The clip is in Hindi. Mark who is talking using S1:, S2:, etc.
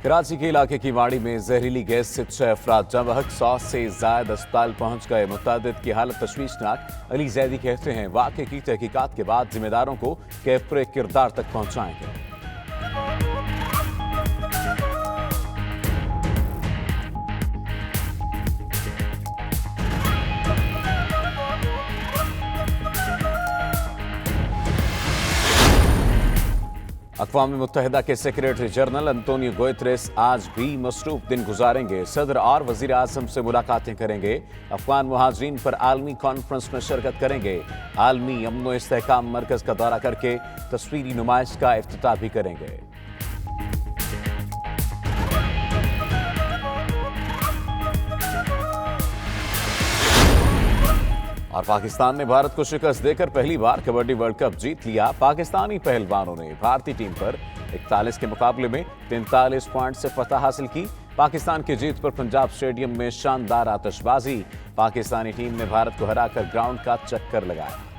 S1: कराची के इलाके की वाड़ी में जहरीली गैस से 6 अफराद जबहक 100 से ज्यादा अस्पताल पहुंच गए। मुतअद्दिद की हालत तशवीशनाक। अली जैदी कहते हैं वाक़े की तहकीकात के बाद जिम्मेदारों को कैफरे किरदार तक पहुंचाएंगे। अक़वाम मुत्तहिदा के सेक्रेटरी जनरल अंतोनियो गुतेरेस आज भी मसरूफ दिन गुजारेंगे। सदर और वज़ीर आज़म से मुलाकातें करेंगे। अफ़गान मुहाजिरीन पर आलमी कॉन्फ्रेंस में शिरकत करेंगे। आलमी अमन व इस्तेहकाम मरकज़ का दौरा करके तस्वीरी नुमाइश का इफ्तिताह भी करेंगे। और पाकिस्तान ने भारत को शिकस्त देकर पहली बार कबड्डी वर्ल्ड कप जीत लिया। पाकिस्तानी पहलवानों ने भारतीय टीम पर 41 के मुकाबले में 43 पॉइंट से फतह हासिल की। पाकिस्तान की जीत पर पंजाब स्टेडियम में शानदार आतिशबाजी। पाकिस्तानी टीम ने भारत को हराकर ग्राउंड का चक्कर लगाया।